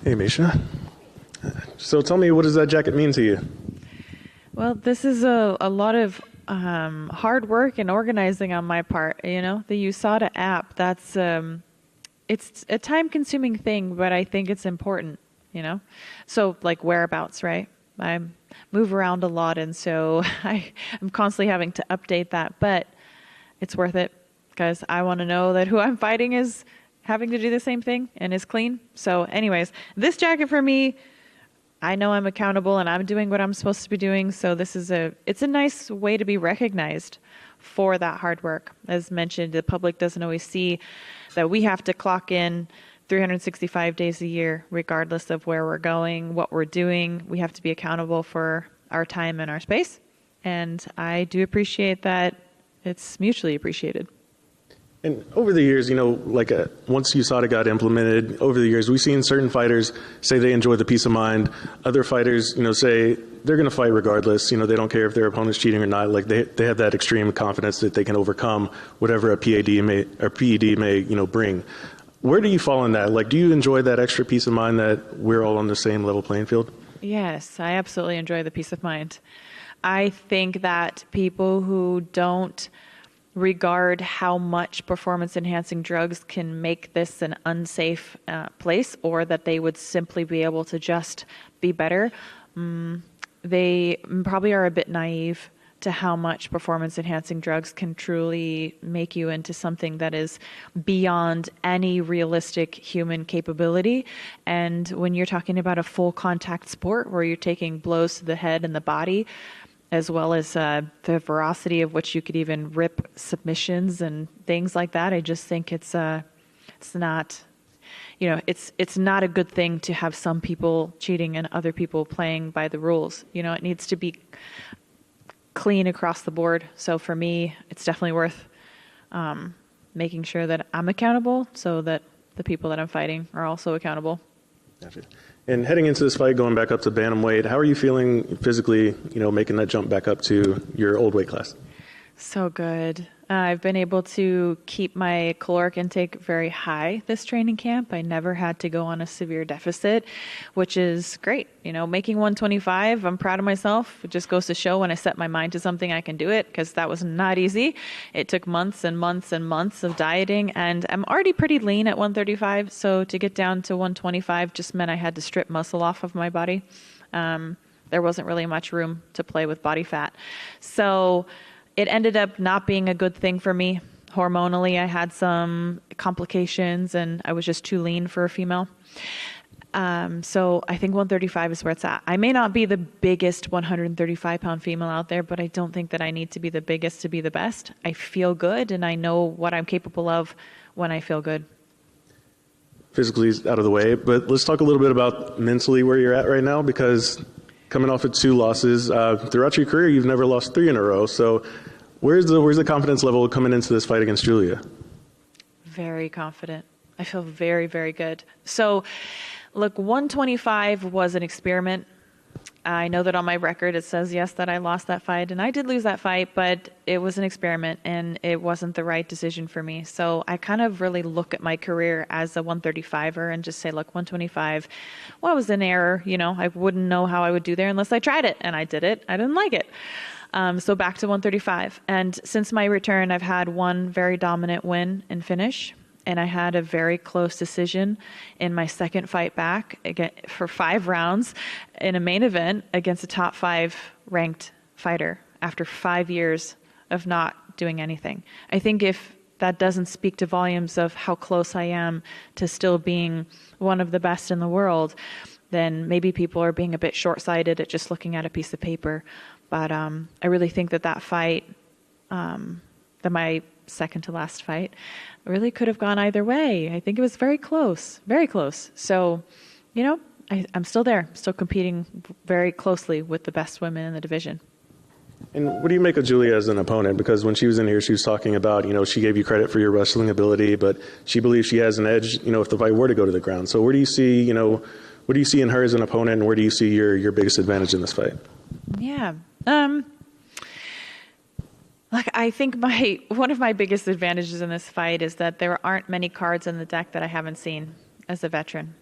Hey, Miesha. So tell me, what does that jacket mean to you? Well, this is a lot of hard work and organizing on my part. You know, the USADA app, it's a time-consuming thing, but I think it's important, you know? So, like whereabouts, right? I move around a lot, and so I'm constantly having to update that, but it's worth it because I want to know that who I'm fighting is having to do the same thing and is clean. So anyways, this jacket for me, I know I'm accountable and I'm doing what I'm supposed to be doing. So it's a nice way to be recognized for that hard work. As mentioned, the public doesn't always see that we have to clock in 365 days a year, regardless of where we're going, what we're doing. We have to be accountable for our time and our space. And I do appreciate that it's mutually appreciated. And over the years, once USADA got implemented, over the years, we've seen certain fighters say they enjoy the peace of mind. Other fighters, say they're going to fight regardless. They don't care if their opponent's cheating or not. Like they have that extreme confidence that they can overcome whatever a PED may bring. Where do you fall in that? Like, do you enjoy that extra peace of mind that we're all on the same level playing field? Yes, I absolutely enjoy the peace of mind. I think that people who don't regard how much performance-enhancing drugs can make this an unsafe place, or that they would simply be able to just be better, they probably are a bit naive to how much performance-enhancing drugs can truly make you into something that is beyond any realistic human capability. And when you're talking about a full contact sport where you're taking blows to the head and the body, as well as the veracity of which you could even rip submissions and things like that, I just think it's not, it's not a good thing to have some people cheating and other people playing by the rules. It needs to be clean across the board. So for me, it's definitely worth making sure that I'm accountable so that the people that I'm fighting are also accountable. Gotcha. And heading into this fight, going back up to Bantamweight, how are you feeling physically, making that jump back up to your old weight class? So good. I've been able to keep my caloric intake very high this training camp. I never had to go on a severe deficit, which is great. Making 125, I'm proud of myself. It just goes to show when I set my mind to something, I can do it, because that was not easy. It took months and months and months of dieting, and I'm already pretty lean at 135. So to get down to 125 just meant I had to strip muscle off of my body. There wasn't really much room to play with body fat. So it ended up not being a good thing for me. Hormonally, I had some complications and I was just too lean for a female. So I think 135 is where it's at. I may not be the biggest 135-pound female out there, but I don't think that I need to be the biggest to be the best. I feel good and I know what I'm capable of when I feel good. Physically is out of the way, but let's talk a little bit about mentally where you're at right now, because coming off of 2 losses, throughout your career, you've never lost 3 in a row. So where's the confidence level coming into this fight against Julia? Very confident. I feel very, very good. So look, 125 was an experiment. I know that on my record it says, yes, that I lost that fight, and I did lose that fight, but it was an experiment and it wasn't the right decision for me. So I kind of really look at my career as a 135er and just say, look, 125, well, it was an error. I wouldn't know how I would do there unless I tried it, and I did it. I didn't like it. So back to 135. And since my return, I've had one very dominant win and finish. And I had a very close decision in my second fight back again for 5 rounds in a main event against a top 5 ranked fighter after 5 years of not doing anything. I think if that doesn't speak to volumes of how close I am to still being one of the best in the world, then maybe people are being a bit short-sighted at just looking at a piece of paper. But I really think that fight, that my second to last fight, really could have gone either way. I think it was very close, very close. So, I'm still there, still competing very closely with the best women in the division. And what do you make of Julia as an opponent? Because when she was in here, she was talking about, she gave you credit for your wrestling ability, but she believes she has an edge, if the fight were to go to the ground. So where do you see, what do you see in her as an opponent, and where do you see your biggest advantage in this fight? Yeah. I think one of my biggest advantages in this fight is that there aren't many cards in the deck that I haven't seen as a veteran.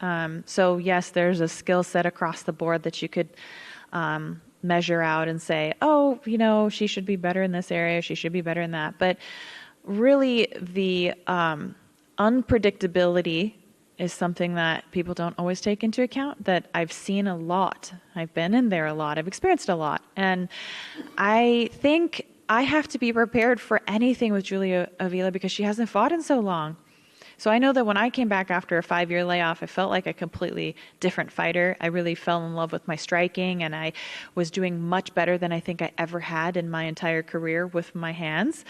So yes, there's a skill set across the board that you could measure out and say, oh, she should be better in this area, she should be better in that. But really, the unpredictability is something that people don't always take into account, that I've seen a lot. I've been in there a lot. I've experienced a lot. And I think I have to be prepared for anything with Julia Avila because she hasn't fought in so long. So I know that when I came back after a 5-year layoff, I felt like a completely different fighter. I really fell in love with my striking, and I was doing much better than I think I ever had in my entire career with my hands.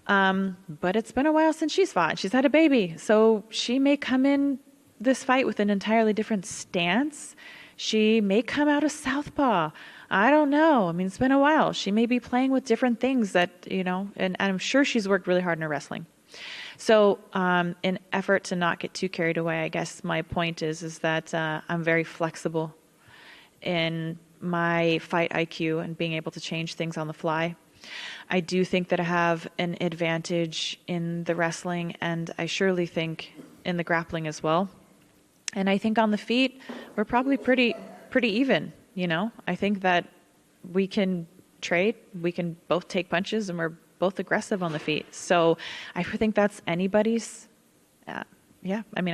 But it's been a while since she's fought. She's had a baby. So she may come in this fight with an entirely different stance. She may come out of southpaw. I don't know. I mean, it's been a while. She may be playing with different things that, and I'm sure she's worked really hard in her wrestling. So in effort to not get too carried away, I guess my point is that I'm very flexible in my fight IQ and being able to change things on the fly. I do think that I have an advantage in the wrestling, and I surely think in the grappling as well. And I think on the feet, we're probably pretty even, I think that we can trade, we can both take punches, and we're both aggressive on the feet. So I think that's anybody's, I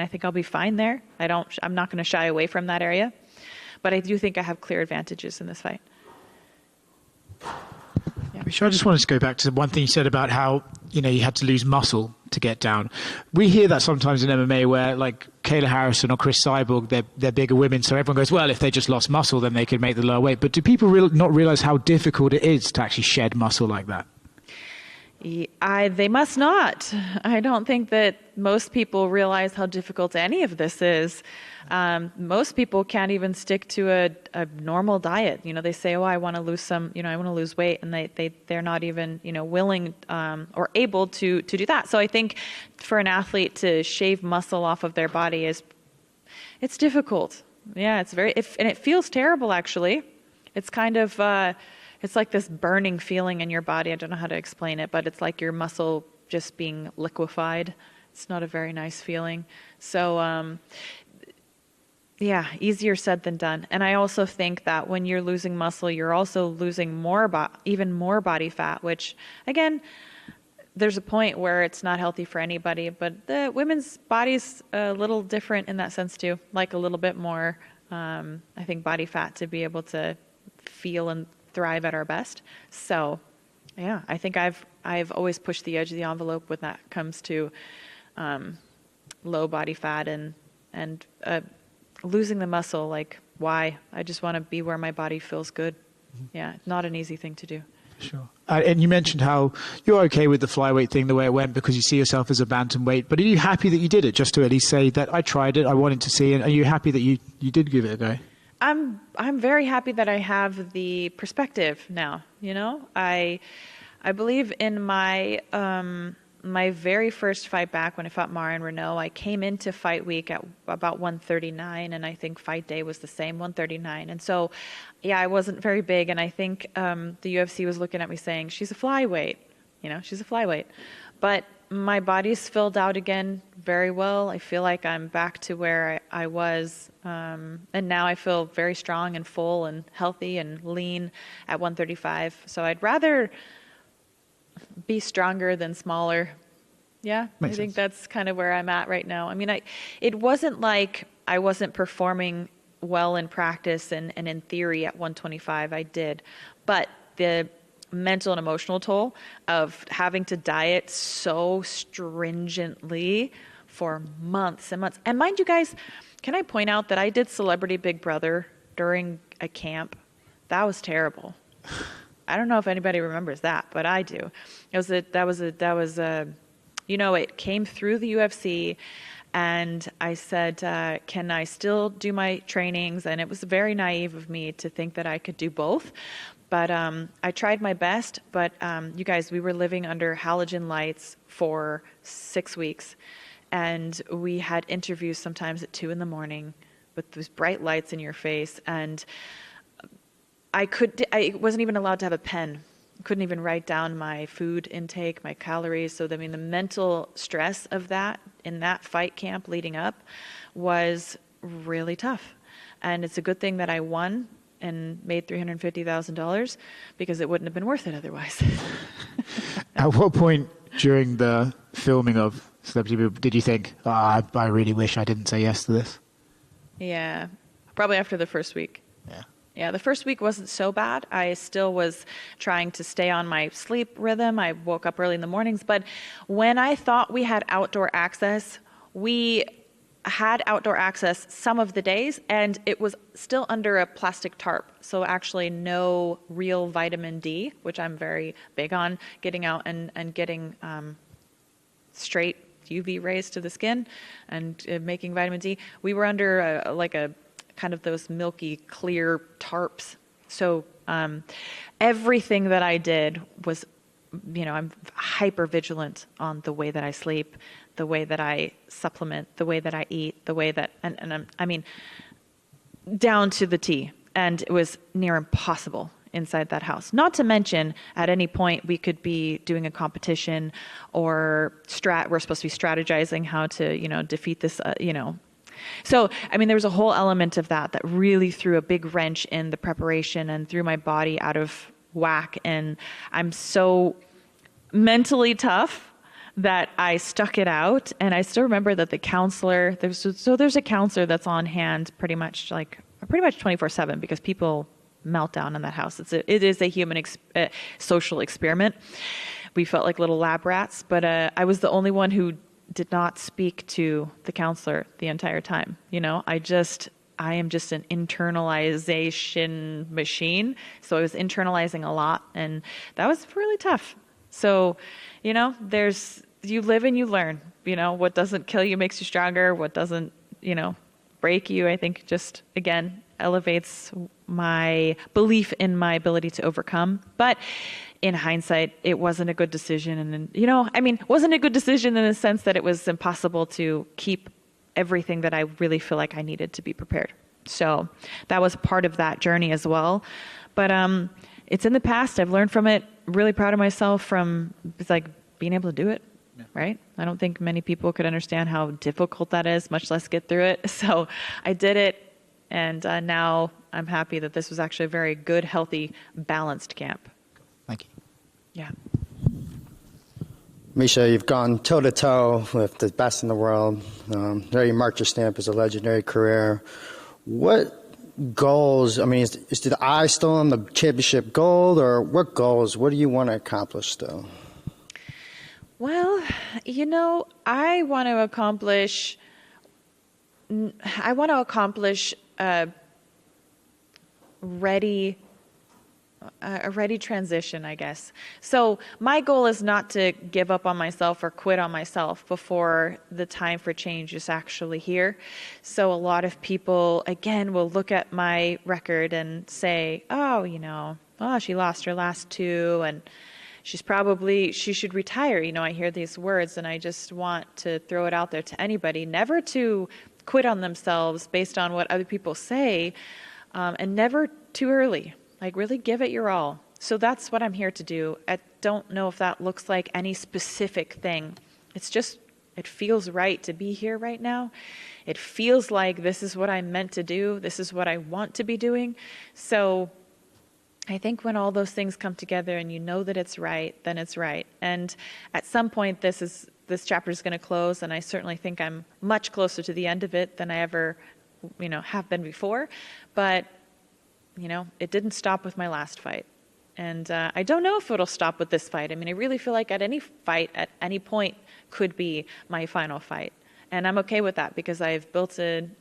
think I'll be fine there. I'm not going to shy away from that area, but I do think I have clear advantages in this fight. Miesha, I just wanted to go back to one thing you said about how, you had to lose muscle to get down. We hear that sometimes in MMA where like Kayla Harrison or Chris Cyborg, they're bigger women. So everyone goes, well, if they just lost muscle, then they could make the lower weight. But do people not realize how difficult it is to actually shed muscle like that? They must not. I don't think that most people realize how difficult any of this is. Most people can't even stick to a normal diet. They say, oh, I want to lose I want to lose weight. And they're not even, willing or able to do that. So I think for an athlete to shave muscle off of their body it's difficult. Yeah, and it feels terrible, actually. It's kind of, it's like this burning feeling in your body. I don't know how to explain it, but it's like your muscle just being liquefied. It's not a very nice feeling. So, easier said than done. And I also think that when you're losing muscle, you're also losing even more body fat, which, again, there's a point where it's not healthy for anybody, but the women's body's a little different in that sense too, like a little bit more, I think, body fat to be able to feel and thrive at our best. So, I think I've always pushed the edge of the envelope when that comes to low body fat and losing the muscle. Like, why? I just want to be where my body feels good. Yeah, not an easy thing to do. Sure. And you mentioned how you're okay with the flyweight thing the way it went because you see yourself as a bantamweight. But are you happy that you did it, just to at least say that I tried it, I wanted to see it? Are you happy that you did give it a go? I'm very happy that I have the perspective now. I believe in my my very first fight back when I fought Marion Renault. I came into fight week at about 139, and I think fight day was the same, 139. And so, I wasn't very big, and I think the UFC was looking at me saying, "She's a flyweight, she's a flyweight." But my body's filled out again very well. I feel like I'm back to where I was. And now I feel very strong and full and healthy and lean at 135. So I'd rather be stronger than smaller. Yeah, Makes I think sense. that's kind of where I'm at right now. I mean, it wasn't like I wasn't performing well in practice and in theory at 125. I did. But the mental and emotional toll of having to diet so stringently for months and months. And mind you guys, can I point out that I did Celebrity Big Brother during a camp? That was terrible. I don't know if anybody remembers that, but I do. It came through the UFC, and I said, can I still do my trainings? And it was very naive of me to think that I could do both. But I tried my best. But you guys, we were living under halogen lights for 6 weeks. And we had interviews sometimes at 2 a.m. with those bright lights in your face. And I wasn't even allowed to have a pen. I couldn't even write down my food intake, my calories. So, the mental stress of that in that fight camp leading up was really tough. And it's a good thing that I won and made $350,000 because it wouldn't have been worth it otherwise. At what point during the filming of Celebrity Boob did you think, I really wish I didn't say yes to this? Yeah, probably after the first week. Yeah, the first week wasn't so bad. I still was trying to stay on my sleep rhythm. I woke up early in the mornings. But when I thought we had outdoor access, we had outdoor access some of the days, and it was still under a plastic tarp. So actually no real vitamin D, which I'm very big on, getting out and getting straight UV rays to the skin and making vitamin D. We were under a kind of those milky clear tarps. So everything that I did was, I'm hyper vigilant on the way that I sleep, the way that I supplement, the way that I eat, the way that, I mean, down to the T. And it was near impossible inside that house. Not to mention, at any point we could be doing a competition or we're supposed to be strategizing how to, defeat this, So, there was a whole element of that really threw a big wrench in the preparation and threw my body out of whack. And I'm so mentally tough that I stuck it out. And I still remember that the counselor, there's a counselor that's on hand pretty much 24/7 because people melt down in that house. It is a human social experiment. We felt like little lab rats, but I was the only one who did not speak to the counselor the entire time. I am just an internalization machine. So I was internalizing a lot, and that was really tough. So, you live and you learn, what doesn't kill you makes you stronger. What doesn't, break you, I think just, again, elevates my belief in my ability to overcome. But in hindsight, it wasn't a good decision. And, wasn't a good decision in the sense that it was impossible to keep everything that I really feel like I needed to be prepared. So that was part of that journey as well. But it's in the past. I've learned from it. Really proud of myself from being able to do it. Yeah. Right? I don't think many people could understand how difficult that is, much less get through it. So I did it. And now I'm happy that this was actually a very good, healthy, balanced camp. Thank you. Yeah. Miesha, you've gone toe-to-toe with the best in the world. There you marked your stamp as a legendary career. What goals, is the eye still on the championship gold, or what goals, what do you want to accomplish still? Well, I want to accomplish a ready transition, I guess. So my goal is not to give up on myself or quit on myself before the time for change is actually here. So a lot of people, again, will look at my record and say, she lost her last two and she should retire. I hear these words and I just want to throw it out there to anybody, never to quit on themselves based on what other people say, and never too early. Really give it your all. So that's what I'm here to do. I don't know if that looks like any specific thing. It's just, it feels right to be here right now. It feels like this is what I'm meant to do. This is what I want to be doing. So I think when all those things come together and you know that it's right, then it's right. And at some point, this chapter is going to close, and I certainly think I'm much closer to the end of it than I ever, have been before. But it didn't stop with my last fight. And I don't know if it'll stop with this fight. I really feel like at any fight, at any point, could be my final fight. And I'm okay with that because I've built an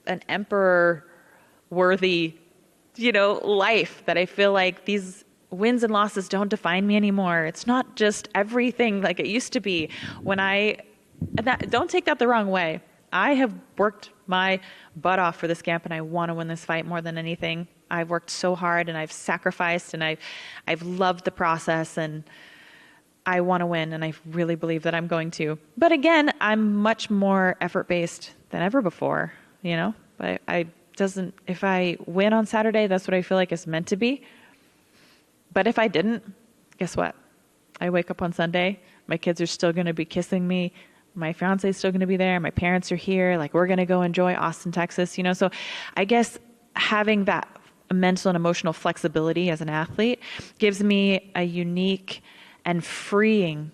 emperor-worthy, life that I feel like these wins and losses don't define me anymore. It's not just everything like it used to be. Don't take that the wrong way. I have worked my butt off for this camp, and I want to win this fight more than anything. I've worked so hard, and I've sacrificed, and I've loved the process, and I want to win, and I really believe that I'm going to. But again, I'm much more effort-based than ever before, But if I win on Saturday, that's what I feel like it's meant to be. But if I didn't, guess what? I wake up on Sunday, my kids are still going to be kissing me, My fiance is still going to be there. My parents are here. Like, we're going to go enjoy Austin, Texas, you know? So I guess having that mental and emotional flexibility as an athlete gives me a unique and freeing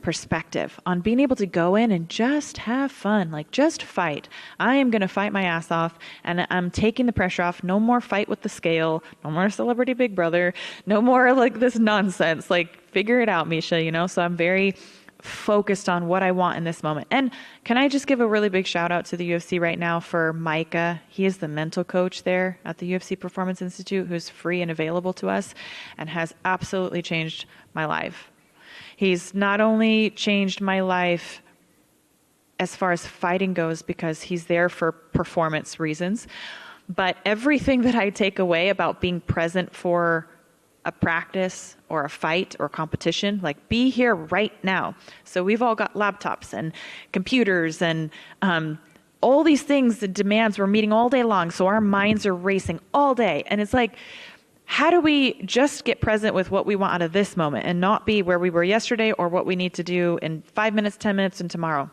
perspective on being able to go in and just have fun, like just fight. I am going to fight my ass off, and I'm taking the pressure off. No more fight with the scale, no more celebrity Big Brother, no more like this nonsense. Like, figure it out, Miesha, you know? So I'm very focused on what I want in this moment. And can I just give a really big shout out to the UFC right now for Micah? He is the mental coach there at the UFC Performance Institute, who's free and available to us and has absolutely changed my life. He's not only changed my life as far as fighting goes, because he's there for performance reasons, but everything that I take away about being present for a practice or a fight or competition, like, be here right now. So we've all got laptops and computers and all these things, the demands we're meeting all day long. So our minds are racing all day. And it's like, how do we just get present with what we want out of this moment and not be where we were yesterday or what we need to do in 5 minutes, 10 minutes, and tomorrow?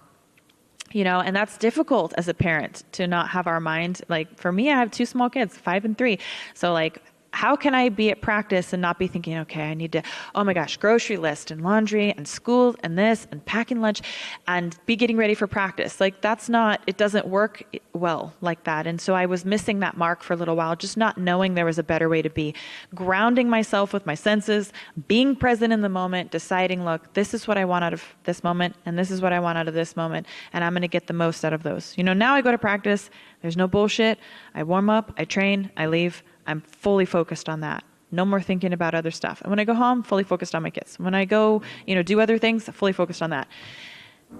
You know, and that's difficult as a parent to not have our mind. Like, for me, I have 2 small kids, 5 and 3. So like, how can I be at practice and not be thinking, okay, I need to, oh my gosh, grocery list and laundry and school and this and packing lunch and be getting ready for practice? Like, that's not, it doesn't work well like that. And so I was missing that mark for a little while, just not knowing there was a better way to be. Grounding myself with my senses, being present in the moment, deciding, look, this is what I want out of this moment and this is what I want out of this moment, and I'm going to get the most out of those. You know, now I go to practice, there's no bullshit. I warm up, I train, I leave. I'm fully focused on that. No more thinking about other stuff. And when I go home, fully focused on my kids. When I go, you know, do other things, fully focused on that.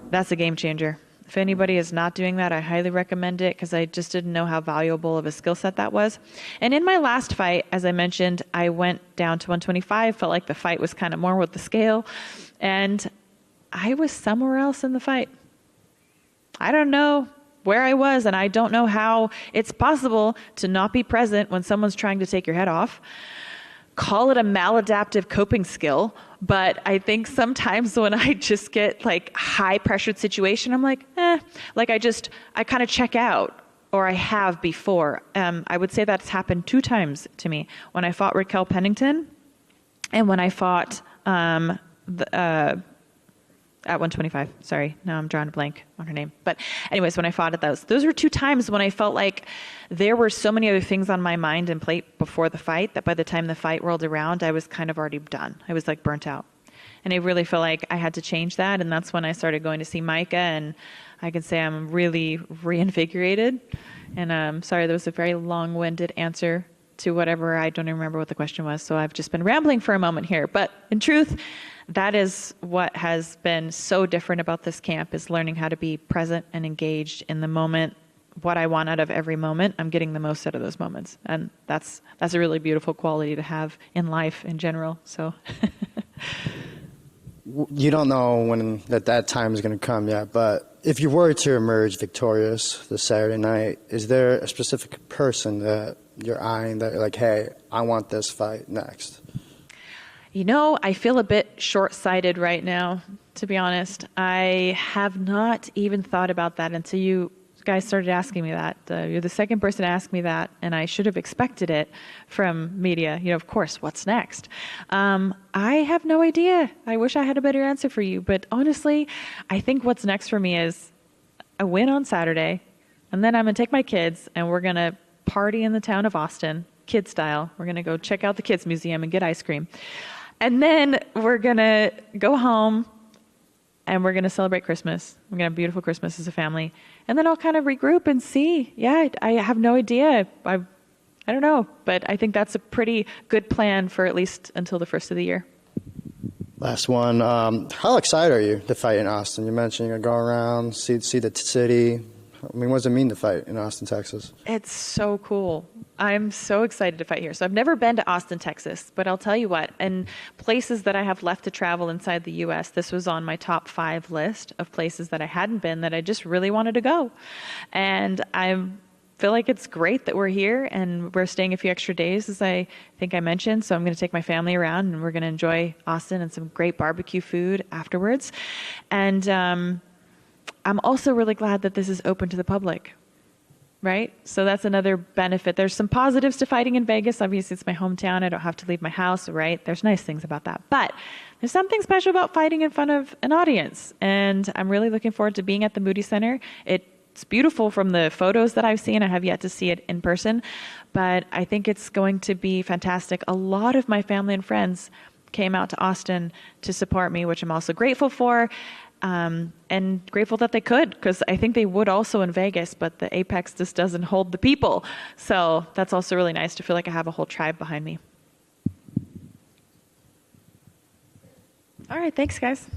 That's a game changer. If anybody is not doing that, I highly recommend it, because I just didn't know how valuable of a skill set that was. And in my last fight, as I mentioned, I went down to 125, felt like the fight was kind of more with the scale, and I was somewhere else in the fight. I don't know where I was, and I don't know how it's possible to not be present when someone's trying to take your head off. Call it a maladaptive coping skill, but I think sometimes when I just get like high pressured situation, I'm like, like I kind of check out, or I have before. I would say that's happened 2 times to me. When I fought Raquel Pennington and when I fought at 125. Sorry, now I'm drawing a blank on her name. But anyways, when I fought at those were 2 times when I felt like there were so many other things on my mind and plate before the fight that by the time the fight rolled around, I was kind of already done. I was like burnt out. And I really felt like I had to change that. And that's when I started going to see Micah, and I can say I'm really reinvigorated. And I'm sorry, that was a very long-winded answer to whatever. I don't even remember what the question was. So I've just been rambling for a moment here. But in truth, that is what has been so different about this camp, is learning how to be present and engaged in the moment. What I want out of every moment, I'm getting the most out of those moments. And that's a really beautiful quality to have in life in general. So you don't know when that time is going to come yet, but if you were to emerge victorious this Saturday night, is there a specific person that you're eyeing that you're like, hey, I want this fight next? You know, I feel a bit short-sighted right now, to be honest. I have not even thought about that until you guys started asking me that. You're the second person to ask me that, and I should have expected it from media. You know, of course, what's next? I have no idea. I wish I had a better answer for you, but honestly, I think what's next for me is a win on Saturday, and then I'm going to take my kids, and we're going to party in the town of Austin, kid style. We're going to go check out the kids museum and get ice cream. And then we're going to go home and we're going to celebrate Christmas. We're going to have a beautiful Christmas as a family. And then I'll kind of regroup and see. Yeah, I have no idea. I don't know. But I think that's a pretty good plan for at least until the first of the year. Last one. How excited are you to fight in Austin? You mentioned you're going to go around, see the city. I mean, what does it mean to fight in Austin, Texas? It's so cool. I'm so excited to fight here. So I've never been to Austin, Texas, but I'll tell you what, in places that I have left to travel inside the U.S., this was on my top 5 list of places that I hadn't been that I just really wanted to go. And I feel like it's great that we're here, and we're staying a few extra days, as I think I mentioned. So I'm going to take my family around, and we're going to enjoy Austin and some great barbecue food afterwards. And I'm also really glad that this is open to the public. Right? So that's another benefit. There's some positives to fighting in Vegas. Obviously, it's my hometown. I don't have to leave my house, right? There's nice things about that. But there's something special about fighting in front of an audience. And I'm really looking forward to being at the Moody Center. It's beautiful from the photos that I've seen. I have yet to see it in person. But I think it's going to be fantastic. A lot of my family and friends came out to Austin to support me, which I'm also grateful for. And grateful that they could, because I think they would also in Vegas, but the Apex just doesn't hold the people. So that's also really nice to feel like I have a whole tribe behind me. All right, thanks, guys.